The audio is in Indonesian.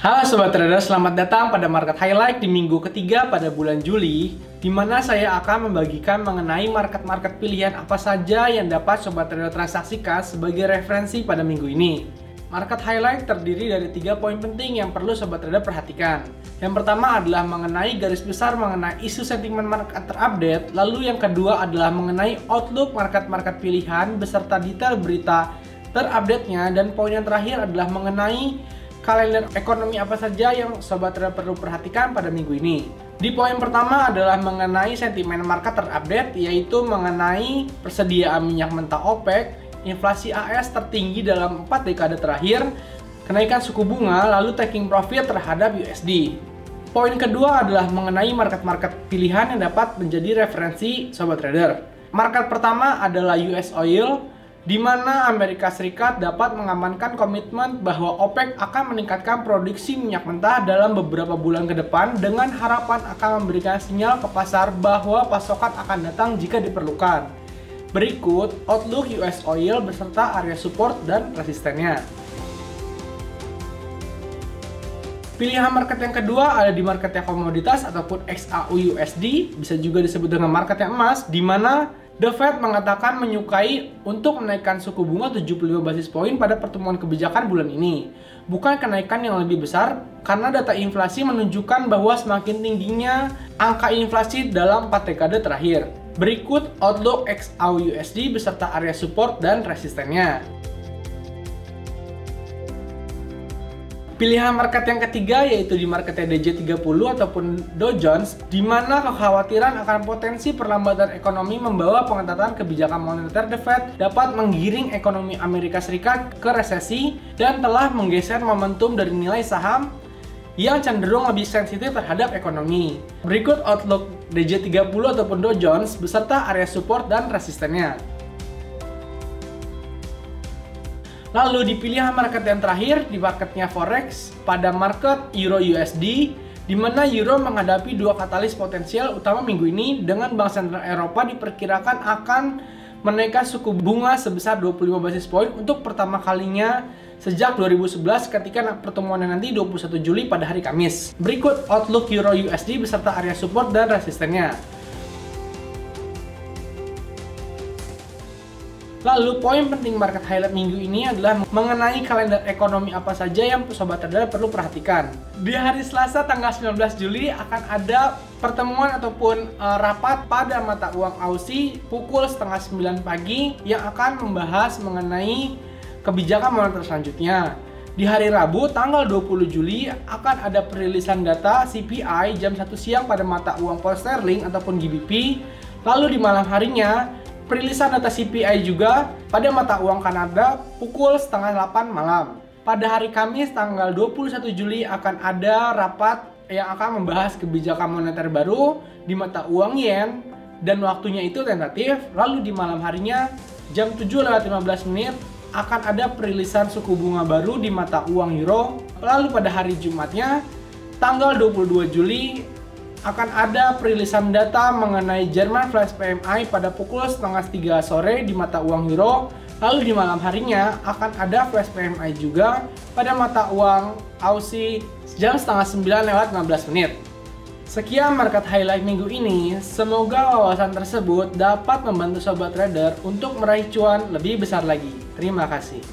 Halo Sobat Trader, selamat datang pada Market Highlight di minggu ketiga pada bulan Juli, di mana saya akan membagikan mengenai market-market pilihan apa saja yang dapat Sobat Trader transaksikan sebagai referensi pada minggu ini. Market Highlight terdiri dari 3 poin penting yang perlu Sobat Trader perhatikan. Yang pertama adalah mengenai garis besar mengenai isu sentimen market terupdate, lalu yang kedua adalah mengenai outlook market-market pilihan beserta detail berita terupdate-nya, dan poin yang terakhir adalah mengenai kalender ekonomi apa saja yang Sobat Trader perlu perhatikan pada minggu ini. Di poin pertama adalah mengenai sentimen market terupdate, yaitu mengenai persediaan minyak mentah OPEC, inflasi AS tertinggi dalam 4 dekade terakhir, kenaikan suku bunga, lalu taking profit terhadap USD. Poin kedua adalah mengenai market-market pilihan yang dapat menjadi referensi Sobat Trader. Market pertama adalah US Oil, di mana Amerika Serikat dapat mengamankan komitmen bahwa OPEC akan meningkatkan produksi minyak mentah dalam beberapa bulan ke depan dengan harapan akan memberikan sinyal ke pasar bahwa pasokan akan datang jika diperlukan. Berikut outlook US Oil beserta area support dan resistennya. Pilihan market yang kedua ada di marketnya komoditas ataupun XAU USD, bisa juga disebut dengan marketnya emas, di mana The Fed mengatakan menyukai untuk menaikkan suku bunga 75 basis poin pada pertemuan kebijakan bulan ini. Bukan kenaikan yang lebih besar, karena data inflasi menunjukkan bahwa semakin tingginya angka inflasi dalam 4 dekade terakhir. Berikut outlook XAU USD beserta area support dan resistennya. Pilihan market yang ketiga yaitu di marketnya DJ30 ataupun Dow Jones, di mana kekhawatiran akan potensi perlambatan ekonomi membawa pengetatan kebijakan moneter The Fed dapat menggiring ekonomi Amerika Serikat ke resesi dan telah menggeser momentum dari nilai saham yang cenderung lebih sensitif terhadap ekonomi. Berikut outlook DJ30 ataupun Dow Jones beserta area support dan resistennya. Lalu di pilihan market yang terakhir, di marketnya Forex, pada market Euro USD, di mana Euro menghadapi dua katalis potensial utama minggu ini, dengan Bank Sentral Eropa diperkirakan akan menaikkan suku bunga sebesar 25 basis poin untuk pertama kalinya sejak 2011 ketika pertemuan nanti 21 Juli pada hari Kamis. Berikut outlook Euro USD beserta area support dan resistennya. Lalu poin penting market highlight minggu ini adalah mengenai kalender ekonomi apa saja yang Sobat Trader perlu perhatikan. Di hari Selasa tanggal 19 Juli akan ada pertemuan ataupun rapat pada mata uang Aussie pukul setengah 9 pagi yang akan membahas mengenai kebijakan moneter selanjutnya. Di hari Rabu tanggal 20 Juli akan ada perilisan data CPI jam 1 siang pada mata uang pound sterling ataupun GBP. Lalu di malam harinya perilisan data CPI juga pada mata uang Kanada pukul setengah 8 malam. Pada hari Kamis tanggal 21 Juli akan ada rapat yang akan membahas kebijakan moneter baru di mata uang yen, dan waktunya itu tentatif. Lalu di malam harinya jam 7:15 akan ada perilisan suku bunga baru di mata uang euro. Lalu pada hari Jumatnya tanggal 22 Juli akan ada perilisan data mengenai Jerman Flash PMI pada pukul setengah 3 sore di mata uang euro. Lalu di malam harinya akan ada Flash PMI juga pada mata uang Aussie jam setengah 9:15. Sekian market highlight minggu ini. Semoga wawasan tersebut dapat membantu Sobat Trader untuk meraih cuan lebih besar lagi. Terima kasih.